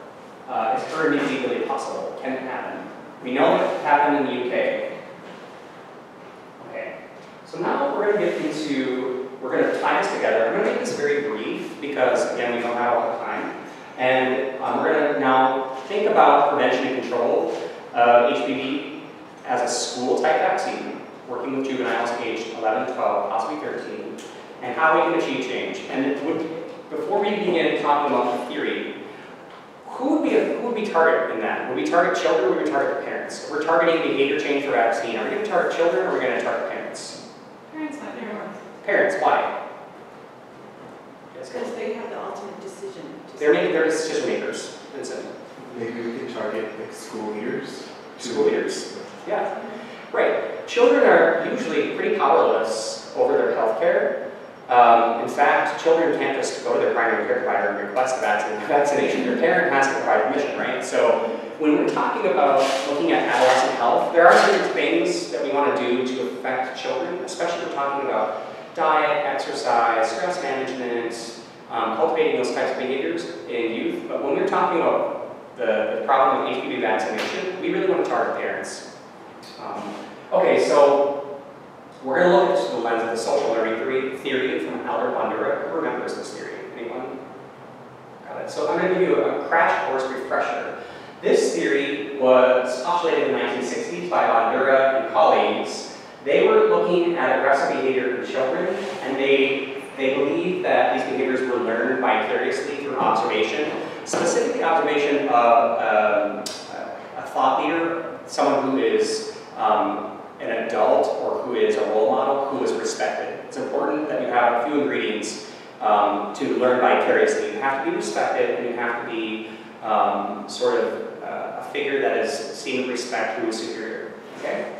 Is herd immunity really possible? Can it happen? We know it happened in the UK. Okay, so now we're going to get into, we're going to tie this together. I'm going to make this very brief because, again, we don't have a lot of time. And we're going to now think about prevention and control of HPV as a school-type vaccine, working with juveniles aged 11, 12, possibly 13, and how we can achieve change. And it would, before we begin talking about the theory, who would we target in that? Would we target children or would we target the parents? If we're targeting behavior change for vaccine, are we going to target children or are we going to target parents? Parents, not parents. Parents, why? Yes, Because they have the ultimate decision. they're decision makers. Vincent. Maybe we could target like school leaders. School leaders. Yeah, right. Children are usually pretty powerless over their health care. In fact, children can't just go to their primary care provider and request a vaccination. Their parent has to provide permission, right? So when we're talking about looking at adolescent health, there are certain things that we want to do to affect children, especially if we're talking about diet, exercise, stress management, cultivating those types of behaviors in youth. But when we're talking about the problem of HPV vaccination, we really want to target parents. Okay, so we're going to look at the lens of the social learning theory from Albert Bandura. Who remembers this theory? Anyone? Got it. So I'm going to give you a crash course refresher. This theory was postulated in the 1960s by Bandura and colleagues. They were looking at aggressive behavior in children, and they believed that these behaviors were learned vicariously through observation, specifically observation of a thought leader, someone who is an adult or who is a role model who is respected. It's important that you have a few ingredients to learn vicariously. You have to be respected and you have to be sort of a figure that is seen with respect who is superior. Okay?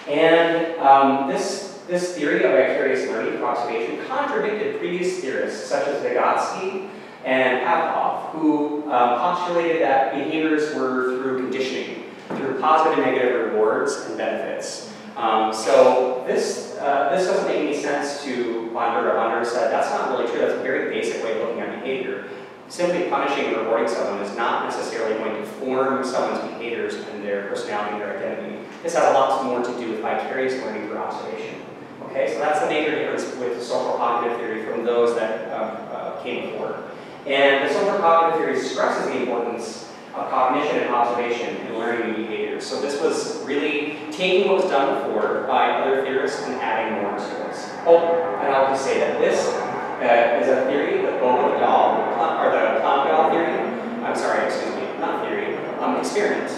And this theory of vicarious learning through observation contradicted previous theorists such as Vygotsky and Pavlov, who postulated that behaviors were through conditioning, through positive and negative rewards and benefits. So this doesn't make any sense to Bandura. Bandura said that's not really true. That's a very basic way of looking at behavior. Simply punishing and rewarding someone is not necessarily going to form someone's behaviors and their personality and their identity. This has a lot more to do with vicarious learning through observation. Okay, so that's the major difference with social cognitive theory from those that came before. And the social cognitive theory stresses the importance of cognition and observation in learning new behaviors. So this was really taking what was done before by other theorists and adding more to it. Oh, and I'll just say that this is a theory, the Bobo the doll, or the clown doll theory. I'm sorry, excuse me, not theory, experiment.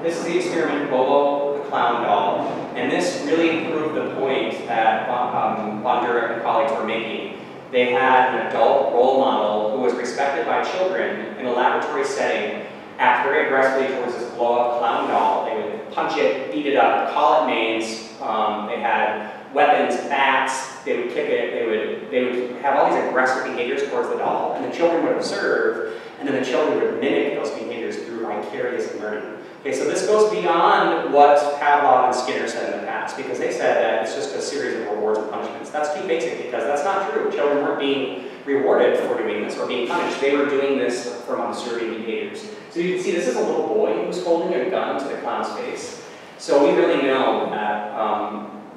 This is the experiment Bobo the clown doll, and this really proved the point that Bandura and colleagues were making. They had an adult role model who was respected by children in a laboratory setting, act very aggressively towards this blow-up clown doll. They would punch it, beat it up, call it names. They had weapons, bats. They would kick it. They would have all these aggressive behaviors towards the doll, and the children would observe, and then the children would mimic those behaviors through vicarious learning. Okay, so this goes beyond what Pavlov and Skinner said in the past, because they said that it's just a series of rewards and punishments. That's too basic, because that's not true. Children weren't being rewarded for doing this or being punished. They were doing this from observing behaviors. So you can see this is a little boy who's holding a gun to the clown's face. So we really know that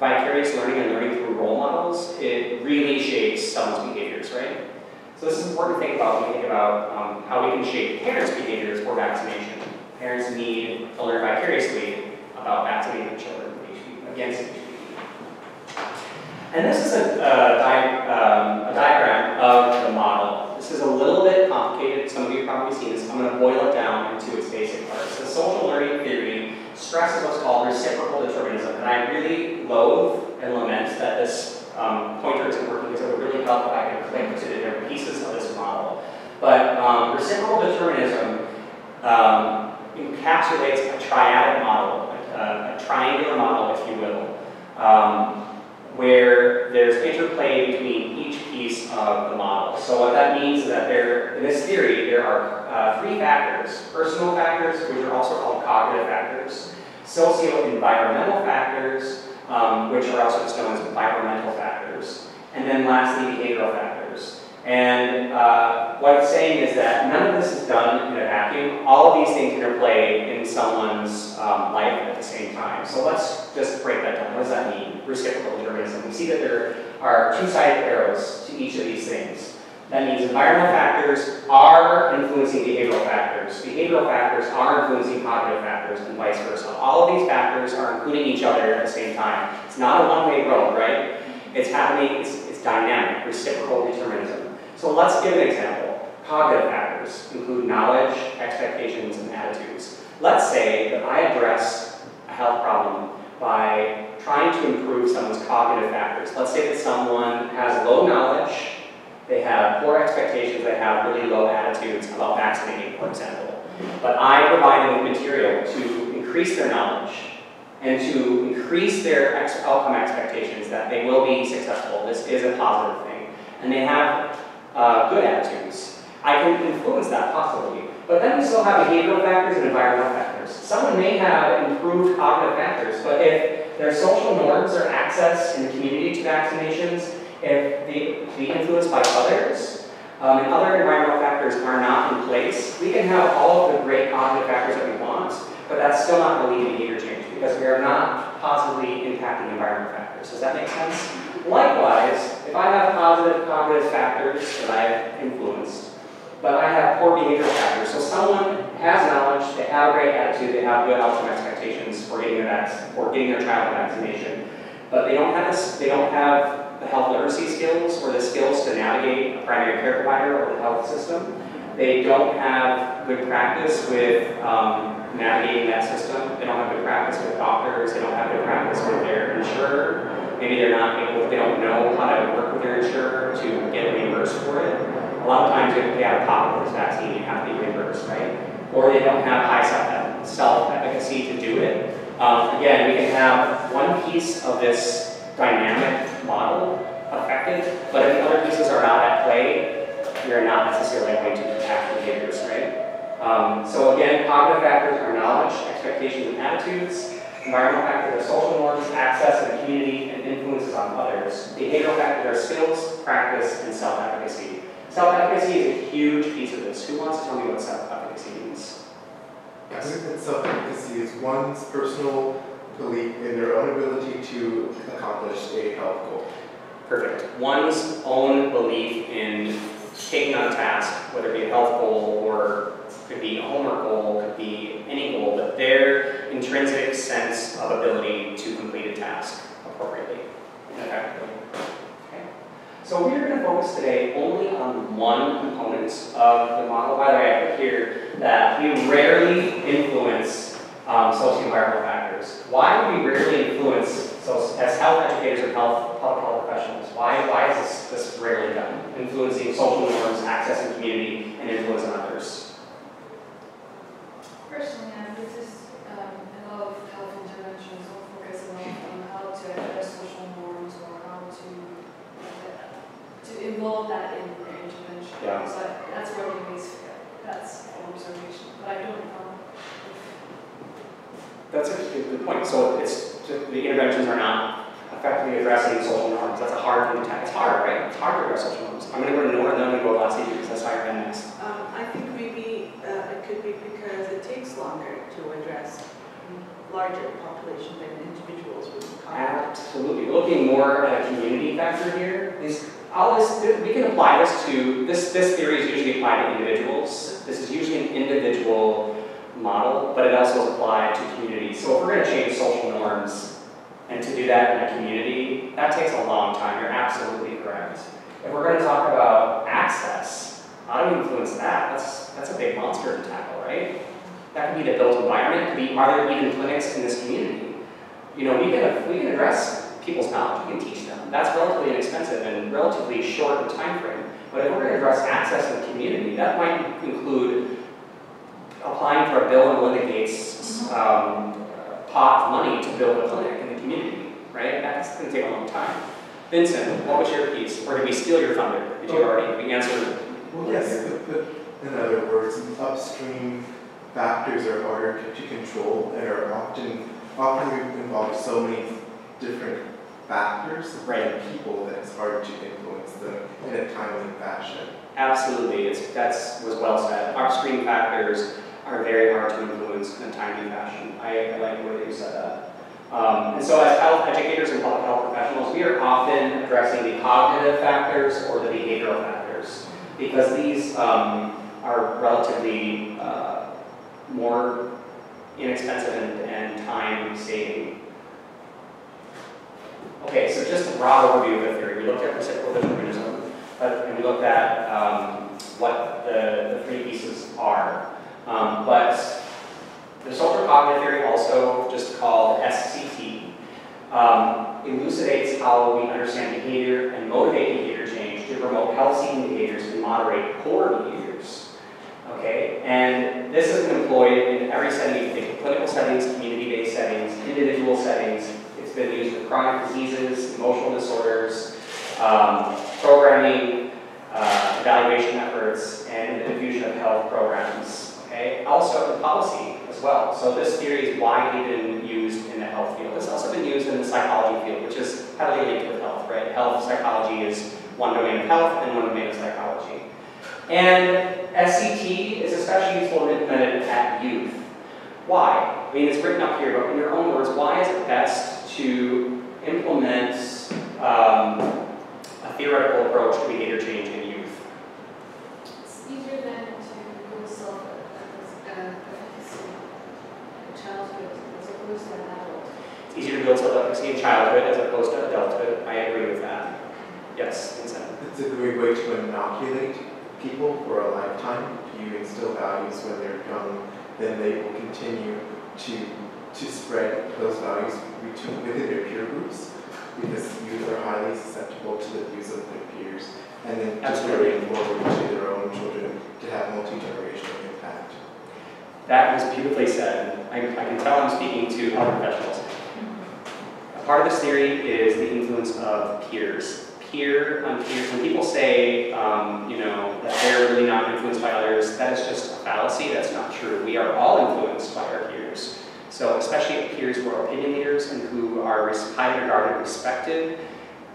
vicarious learning and learning through role models, it really shapes someone's behaviors, right? So this is important to think about when we think about how we can shape parents' behaviors for vaccination. Parents need to learn vicariously about vaccinating children against HPV. And this is a diagram of the model. This is a little bit complicated. Some of you have probably seen this. I'm going to boil it down into its basic parts. The social learning theory stresses what's called reciprocal determinism. And I really loathe and lament that this pointer isn't working, because it would really help if I could click to the different pieces of this model. But reciprocal determinism encapsulates a triadic model, a triangular model, if you will. where there's interplay between each piece of the model. So what that means is that in this theory, there are 3 factors: personal factors, which are also called cognitive factors; socio-environmental factors, which are also just known as environmental factors; and then lastly, behavioral factors. And what it's saying is that none of this is done in a vacuum. All of these things interplay in someone's life at the same time. So let's just break that down. What does that mean? Reciprocal determinism. We see that there are 2-sided arrows to each of these things. That means environmental factors are influencing behavioral factors. Behavioral factors are influencing cognitive factors, and vice versa. All of these factors are including each other at the same time. It's not a one-way road, right? It's happening, it's dynamic, reciprocal determinism. So let's give an example. Cognitive factors include knowledge, expectations, and attitudes. Let's say that I address a health problem by trying to improve someone's cognitive factors. Let's say that someone has low knowledge, they have poor expectations, they have really low attitudes about vaccinating, for example. But I provide them with material to increase their knowledge and to increase their outcome expectations that they will be successful. This is a positive thing. And they have good attitudes. I can influence that possibly. But then we still have behavioral factors and environmental factors. Someone may have improved cognitive factors, but if their social norms or access in the community to vaccinations, if they be influenced by others, and other environmental factors are not in place, we can have all of the great cognitive factors that we want, but that's still not going to lead to behavior change because we are not positively impacting environmental factors. Does that make sense? Likewise, if I have positive cognitive factors that I've influenced, but I have poor behavioral factors, so someone has knowledge, they have a great attitude, they have good outcome expectations for getting their child a vaccination, but they don't have the health literacy skills or the skills to navigate a primary care provider or the health system. They don't have good practice with navigating that system. They don't have good practice with doctors. They don't have good practice with their insurer. Maybe they don't know how to work with their insurer to get reimbursed for it. A lot of times you have to pay out of pocket for this vaccine, you have to be reimbursed, right? Or they don't have high self-efficacy to do it. Again, we can have one piece of this dynamic model affected, but if the other pieces are not at play, we are not necessarily going to impact behaviors, right? So again, cognitive factors are knowledge, expectations, and attitudes. Environmental factors are social norms, access in the community, and influences on others. Behavioral factors are skills, practice, and self-efficacy. Self-efficacy is a huge piece of this. Who wants to tell me what self-efficacy means? I think that self-efficacy is one's personal belief in their own ability to accomplish a health goal. Perfect. One's own belief in taking on a task, whether it be a health goal or could be a homework goal, could be any goal, but their intrinsic sense of ability to complete a task appropriately and effectively. Okay. So we're going to focus today only on one component of the model. By the way, I put here that we rarely influence socio-environmental factors. Why do we rarely influence, as health educators or public health professionals, why is this rarely done? Influencing social norms, access in community, and influence on others. Personally, I noticed a lot of health interventions will focus a lot on how to address social norms or how to involve that in their intervention. Yeah. So that's where we base it. That's an observation, but I don't know if That's a good point. So the interventions are not effectively addressing social norms. That's a hard thing to tackle. It's hard, right? It's hard to address social norms. I'm going to go to Nora, then I'm going to go to Lassie because that's higher end next. I think maybe it could be because it takes longer to address larger population than individuals would come. Absolutely. We're looking more at a community factor here. We can apply this to, this theory is usually applied to individuals. This is usually an individual model, but it also is applied to communities. So if we're going to change social norms and to do that in a community, that takes a long time. You're absolutely correct. If we're going to talk about access, how do we influence that? That's a big monster to tackle, right? That could be the built environment. It could be, are there even clinics in this community? You know, we can address people's knowledge. We can teach them. That's relatively inexpensive and relatively short in time frame. But if we're going to address access in the community, that might include applying for a Bill and Melinda Gates pot of money to build a clinic in the community. right? That's going to take a long time. Vincent, what was your piece? Or did we steal your thunder? Did you already answer? Well, yes, but in other words, upstream factors are harder to control and are often involve so many different factors and people that it's hard to influence them in a timely fashion. Absolutely, that was well said. Upstream factors are very hard to influence in a timely fashion. I like the way that you said that. And so as health educators and public health professionals, we are often addressing the cognitive factors or the behavioral factors because these are relatively more inexpensive and time-saving. Okay, so just a broad overview of the theory. We looked at reciprocal determinism, and we looked at what the three pieces are. But the social cognitive theory, also just called SCT, elucidates how we understand behavior and motivate behavior change to promote health-seeking behaviors and moderate poor behaviors. Okay, and this has been employed in every setting. You can think of clinical settings, community-based settings, individual settings. It's been used with chronic diseases, emotional disorders, programming, evaluation efforts, and the diffusion of health programs. Okay, also in policy as well. So this theory is widely been used in the health field. It's also been used in the psychology field, which is heavily linked with health, right? Health psychology is one domain of health and one domain of psychology. And SCT is especially useful and implemented at youth. Why? I mean, it's written up here, but in your own words, why is it best to implement a theoretical approach to behavior change in youth? It's easier than to build self-efficacy in childhood as opposed to an adult. It's easier to build self-efficacy in childhood as opposed to adulthood. I agree with that. Yes, Vincent. It's a great way to inoculate people for a lifetime. If you instill values when they're young, then they will continue to spread those values within their peer groups, because youth are highly susceptible to the views of their peers, and then just carrying forward to their own children to have multi-generational impact. That was beautifully said. I can tell I'm speaking to health professionals. A part of this theory is the influence of peers. Peer on peers. When people say, that they're really not influenced by others, that is just a fallacy. That's not true. We are all influenced by our peers. So especially peers who are opinion leaders and who are highly regarded and respected,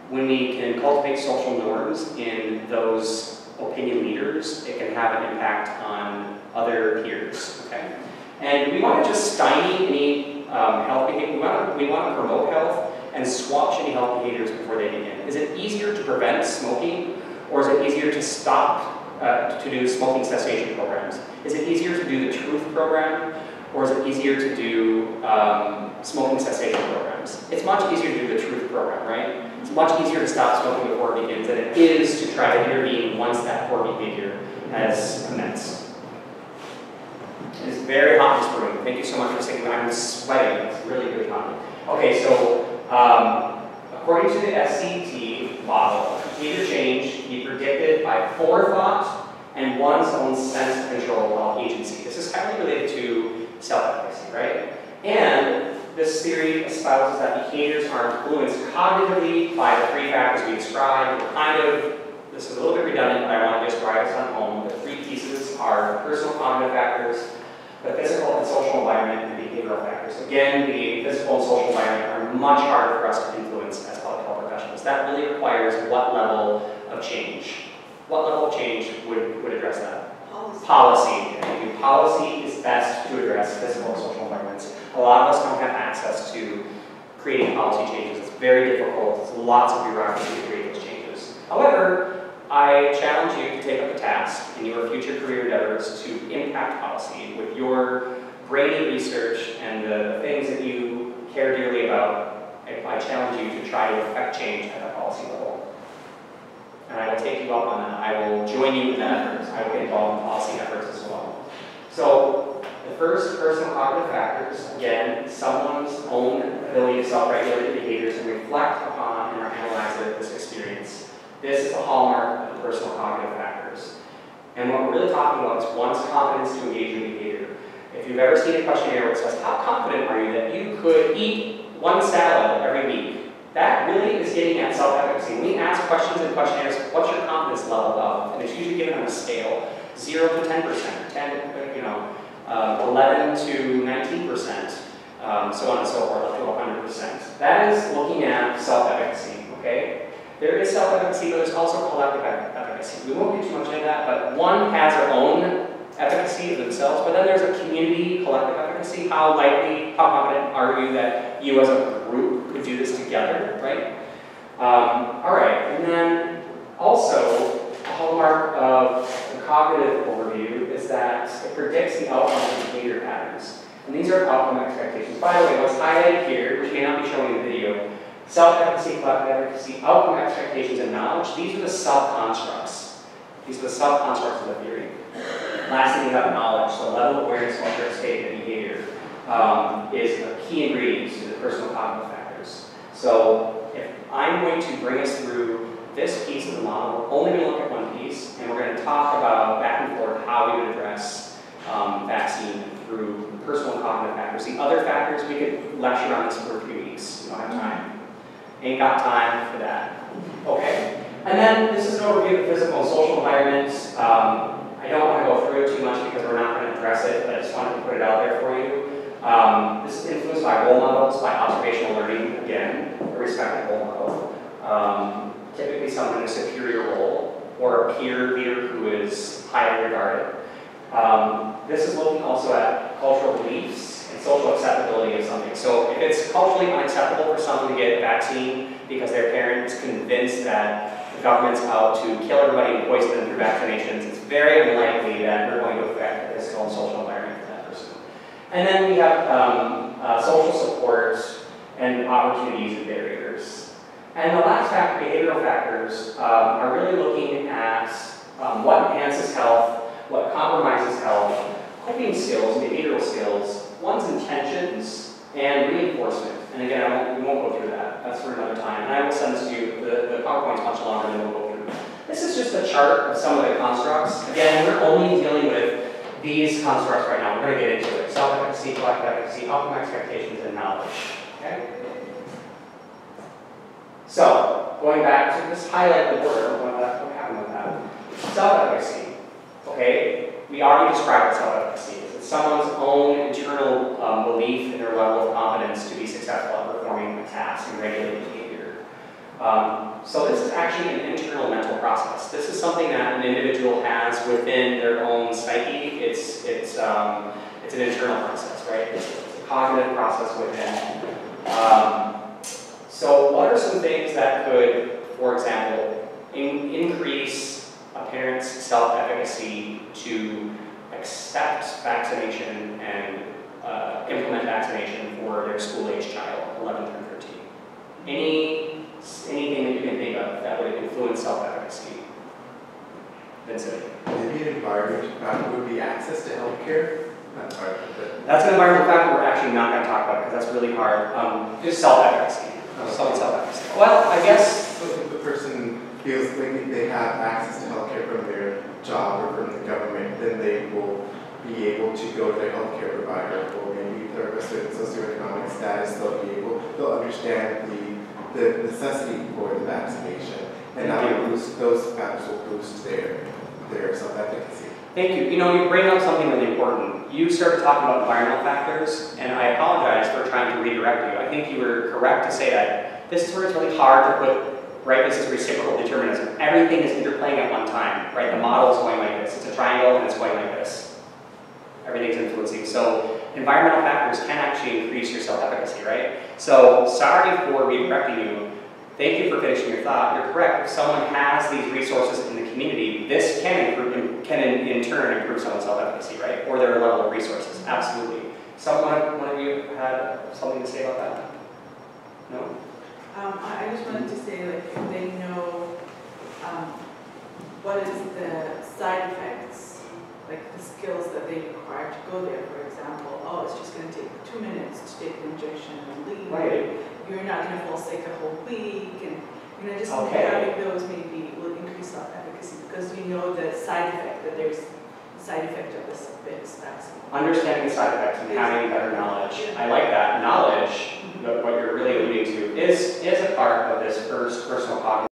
when we can cultivate social norms in those opinion leaders, it can have an impact on other peers. Okay, and we want to just stymie any health behavior. We want to promote health and squash any health behaviors before they begin. Is it easier to prevent smoking, or is it easier to stop to do smoking cessation programs? Is it easier to do the truth program, or is it easier to do smoking cessation programs? It's much easier to do the truth program, right? It's much easier to stop smoking before it begins than it is to try to intervene once that poor behavior has commenced. It is very hot in this room. Thank you so much for sticking around. I'm sweating. It's really, really hot. Okay, so according to the SCT model, behavior change can be predicted by forethought and one's own sense of control while agency. This is highly related to self-efficacy, right? And this theory espouses that behaviors are influenced cognitively by the three factors we described. This is a little bit redundant, but I want to just drive us on home. The three pieces are personal cognitive factors, the physical and social environment, and behavioral factors. Again, the physical and social environment are much harder for us to influence as public health professionals. That really requires what level of change? What level of change would address that? Policy. And policy is best to address physical and social environments. A lot of us don't have access to creating policy changes. It's very difficult. There's lots of bureaucracy to create those changes. However, I challenge you to take up the task in your future career endeavors to impact policy with your brainy research and the things that you care dearly about. I challenge you to try to affect change at a policy level. And I will take you up on that. I will join you in that effort. I will get involved in policy efforts as well. So, the first, personal cognitive factors, again, someone's own ability to self-regulate behaviors and reflect upon and analyze this experience. This is the hallmark of the personal cognitive factors. And what we're really talking about is one's confidence to engage in behavior. If you've ever seen a questionnaire where it says, how confident are you that you could eat one salad every week? that really is getting at self-efficacy. When we ask questions in questionnaires, what's your confidence level of? And it's usually given on a scale, 0 to 10%, 11 to 19%, so on and so forth, up to 100%. That is looking at self-efficacy, okay? There is self-efficacy, but there's also collective efficacy. We won't get too much into that, but one has their own efficacy of themselves, but then there's a community collective efficacy. How confident are you that you as a group could do this together, right? All right, and then also, a hallmark of the cognitive overview is that it predicts the outcomes of behavior patterns. And these are outcome expectations. By the way, what's highlighted here, which may not be showing in the video, self-efficacy, collective efficacy, outcome expectations, and knowledge, these are the sub-constructs. These are the sub-constructs of the theory. Lastly, we have knowledge. The level of awareness, culture, state, and behavior is the key ingredients to the personal cognitive factors. So if I'm going to bring us through this piece of the model, we're only going to look at one piece, and we're going to talk about back and forth how we would address vaccine through personal cognitive factors. The other factors, we could lecture on this for a few weeks. We don't have time. Ain't got time for that. Okay. And then this is an overview of the physical and social environment. I don't want to go through it too much because we're not going to address it, but I just wanted to put it out there for you. This is influenced by role models, by observational learning, again, a respected role model. Typically someone in a superior role or a peer leader who is highly regarded. This is looking also at cultural beliefs and social acceptability of something. So if it's culturally unacceptable for someone to get a vaccine because their parent is convinced that the government's out to kill everybody and poison them through vaccinations, it's very unlikely that we're going to affect the physical and social environment for that person. And then we have social support and opportunities and barriers. And the last factor, behavioral factors, are really looking at what enhances health, what compromises health, coping skills, behavioral skills, one's intentions, and reinforcement. And again, we won't go through that. That's for another time. And I will send this to you. The PowerPoint's much longer than we'll go through. This is just a chart of some of the constructs. Again, we're only dealing with these constructs right now. We're going to get into it. Self-efficacy, collective efficacy, outcome expectations, and knowledge. Okay? So, going back to this highlight the border, what happened with that? Self-efficacy. Okay? We already described what self-efficacy is. It's someone's own internal belief in their level of competence to be successful at performing a task and regulating behavior. So this is actually an internal mental process. This is something that an individual has within their own psyche. It's an internal process, right? It's a cognitive process within. So what are some things that could, for example, increase a parent's self-efficacy to accept vaccination and implement vaccination for their school-age child, 11 through 13? Anything that you can think of that would influence self-efficacy? Vincent? Maybe an environment factor would be access to healthcare. That's an environmental factor we're actually not going to talk about because that's really hard. Just self-efficacy. Self-efficacy. Well, I guess if the person feels like they have access to healthcare from their job or from the government, then they will be able to go to their healthcare provider, or maybe if they're a certain socioeconomic status, they'll understand the necessity for the vaccination, and those factors will boost their self-efficacy. Thank you. You bring up something really important. You started talking about environmental factors, and I apologize for trying to redirect you. I think you were correct to say that this is where it's really hard to put, right, this is reciprocal determinism. Everything is interplaying at one time, right? The model is going like this. It's a triangle, and it's going like this. Everything's influencing. So environmental factors can actually increase your self-efficacy, right? So sorry for redirecting you. Thank you for finishing your thought. You're correct. If someone has these resources in the community, this can in turn improve someone's self-efficacy, right? Or their level of resources. Absolutely. One of you had something to say about that? No? I just wanted to say, like, if they know what is the side effects, like the skills that they require to go there, for example, it's just going to take 2 minutes to take the injection and leave. Right. You're not going to fall sick a whole week, and just okay. having those maybe will increase self-efficacy because you know the side effect, that there's side effect of this vaccine. Understanding the side effects and having better knowledge. I like that. Knowledge, what you're really alluding to, is a part of this first personal cognitive